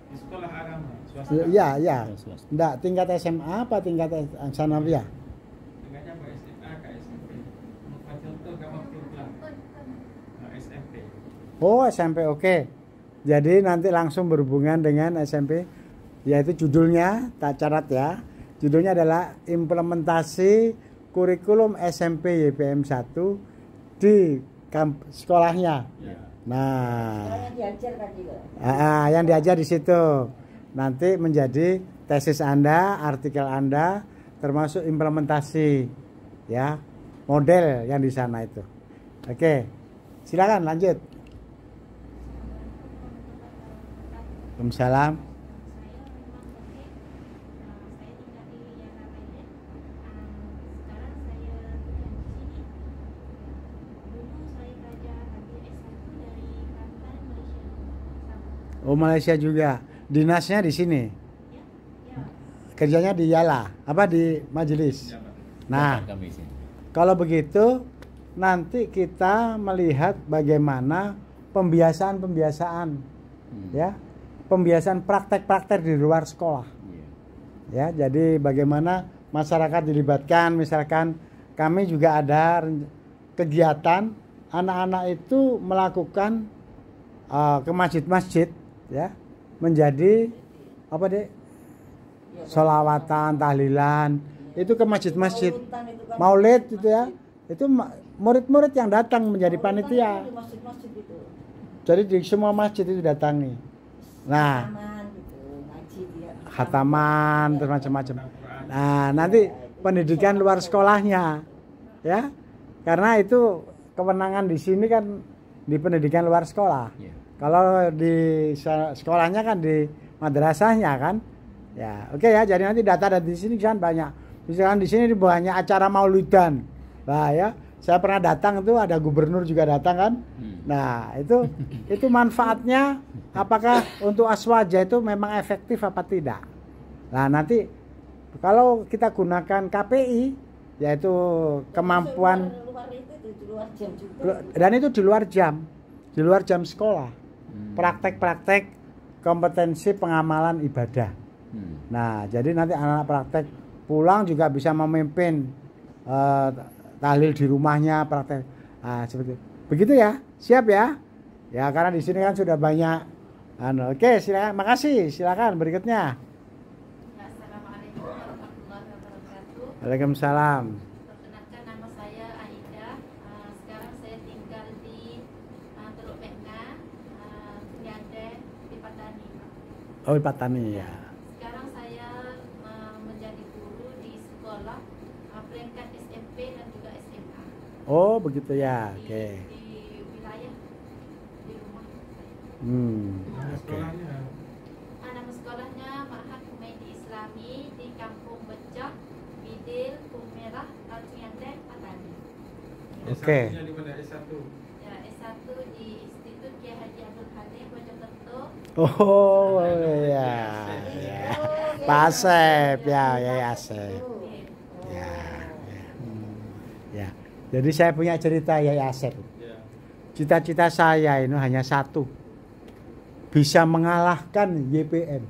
Di sekolah agama swasta. Iya, iya. Swasta. Enggak, tingkat SMA apa tingkat sanawiyah? Dengarnya apa SMA ke SMP? Mau contoh kamu pulang. SMP. Oh, SMP, oke. Jadi nanti langsung berhubungan dengan SMP, yaitu judulnya, tak catat ya. Judulnya adalah implementasi kurikulum SMP YPM 1 di sekolahnya. Ya. Nah, Yang diajar kan juga. yang diajar di situ nanti menjadi tesis Anda, artikel Anda, termasuk implementasi ya, model yang di sana itu. Oke, silakan lanjut. Waalaikumsalam. Oh, Malaysia juga. Dinasnya di sini. Kerjanya di Yala, apa di majelis. Nah, Kami sini. kalau begitu nanti kita melihat bagaimana pembiasaan ya. Pembiasaan praktek-praktek di luar sekolah. Iya. Ya, jadi bagaimana masyarakat dilibatkan, misalkan kami juga ada kegiatan anak-anak itu melakukan ke masjid-masjid ya, menjadi apa deh, sholawatan, tahlilan, itu ke masjid-masjid, maulid itu ya, itu murid-murid yang datang menjadi panitia, Di masjid-masjid itu. jadi di semua masjid itu datangi. Nah, Khataman gitu, ngaji dia. khataman terus macam-macam. Nah, nanti pendidikan luar sekolahnya ya, karena itu kewenangan di sini kan di pendidikan luar sekolah. Iya. Kalau di sekolahnya kan di madrasahnya kan. Ya, oke ya. Jadi nanti data di sini kan banyak. Misalkan di sini banyak acara maulidan. Nah ya, saya pernah datang itu ada gubernur juga datang kan. Nah, itu manfaatnya apakah untuk aswaja itu memang efektif apa tidak. Nah, nanti kalau kita gunakan KPI yaitu kemampuan luar itu di luar jam juga. dan itu di luar jam sekolah. Praktek-praktek kompetensi pengamalan ibadah. Nah, jadi nanti anak-anak praktek pulang juga bisa memimpin tahlil di rumahnya, praktek. Nah, seperti itu. Begitu ya, siap ya? Ya, karena di sini kan sudah banyak. Oke, silakan. Makasih. Silakan berikutnya. Assalamualaikum warahmatullahi wabarakatuh. Waalaikumsalam. Perkenalkan, nama saya Aida. Sekarang saya tinggal di Teluk Mekna, Nyade, di Patani. Oh, Pak Tani ya. Sekarang saya menjadi guru di sekolah peringkat SMP dan juga SMA. Oh, begitu ya. Di, Oke. di wilayah di rumah saya. Nama Oke. sekolahnya Nama sekolahnya Ma'had Humaydi Islami di Kampung Becak, Bidil, Kumerah, Cianten, Patani. Oke. S1-nya di mana S1? Ya, S1 di Institut Kiai Haji Abdul Halim Mojokerto. Oh, ya. Ya. Pak Asep ya, ya Asep. Ya. Ya. Jadi saya punya cerita ya Asep. Ya. Cita-cita saya ini hanya satu. Bisa mengalahkan YPM.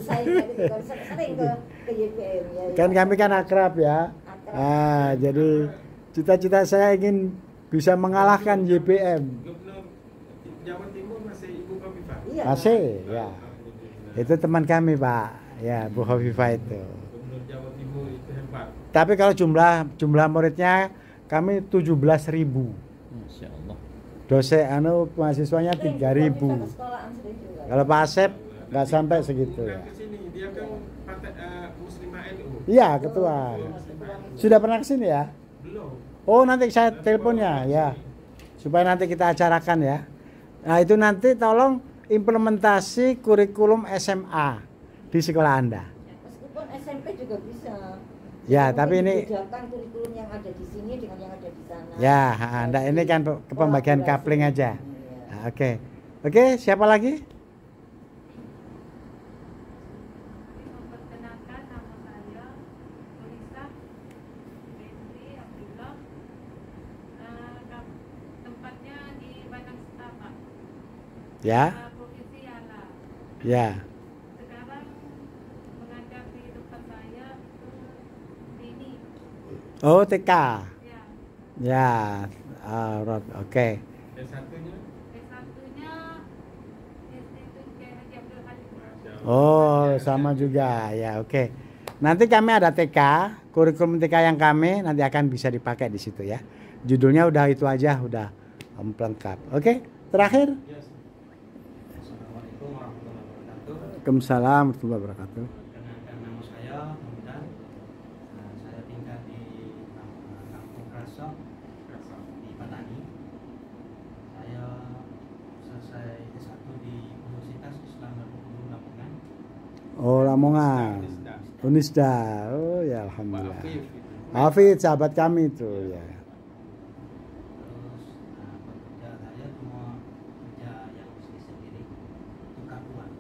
Saya juga sering ke YPM ya. Kan kami kan akrab ya. Jadi cita-cita saya ingin bisa mengalahkan YPM. Gubernur Jawa Timur masih Ibu Khofifah. Iya. Masih ya. Alhamdulillah. Itu teman kami, Pak. Ya, Bu Khofifah itu. Gubernur Jawa Timur itu hebat. Tapi kalau jumlah muridnya kami 17.000. Masya Allah. Dosen mahasiswanya 3.000. Kalau Pak Asep nggak sampai segitu Bukan ya. ke sini, dia kan Muslimah NU. Iya, ketua. Sudah pernah ke sini ya? Belum. Oh, nanti saya teleponnya ya. Supaya nanti kita acarakan ya. Nah, itu nanti tolong implementasi kurikulum SMA di sekolah Anda. Meskipun SMP juga bisa. Ya, Mungkin tapi ini dibedakan kurikulum yang ada di sini dengan yang ada di sana. ya, Anda ini kan pembagian coupling aja. Nah, oke. Oke, siapa lagi? Memperkenalkan, nama saya Nurisa binti Abdullah. Tempatnya di Bandang Setapak, Ya. Provinsi Yala. Ya. Sekarang mengajar di tempat saya itu Dini. Oh, TK. Ya, Ya. Oke. S1-nya S1-nya Institut Kiai Haji Abdul Halim. Oh, sama juga. Ya, oke. Nanti kami ada TK, kurikulum TK yang kami nanti akan bisa dipakai di situ ya. Judulnya udah itu aja, udah lengkap. Oke, terakhir. Assalamualaikum warahmatullahi wabarakatuh. Waalaikumsalam warahmatullahi wabarakatuh. Perkenalkan, nama saya Hamdan. Saya tinggal di Kampung Krasok di Patani. Saya selesai S1 di Universitas Islam Darul Lamongan. Oh, Lamongan. Unisda. Oh ya, Pak alhamdulillah. Afif itu. Hafid sahabat kami itu ya. Terus pekerja saya cuma kerja yang sendiri tukang uang.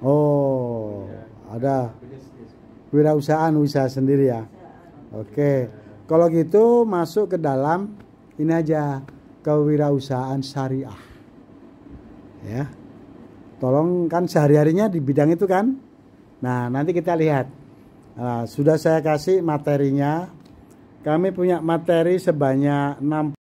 Oh, ada wirausahaan usaha sendiri ya. Oke. Kalau gitu masuk ke dalam ini aja, kewirausahaan syariah. Ya. Tolong kan sehari-harinya di bidang itu kan. Nah, nanti kita lihat. Sudah saya kasih materinya. Kami punya materi sebanyak 6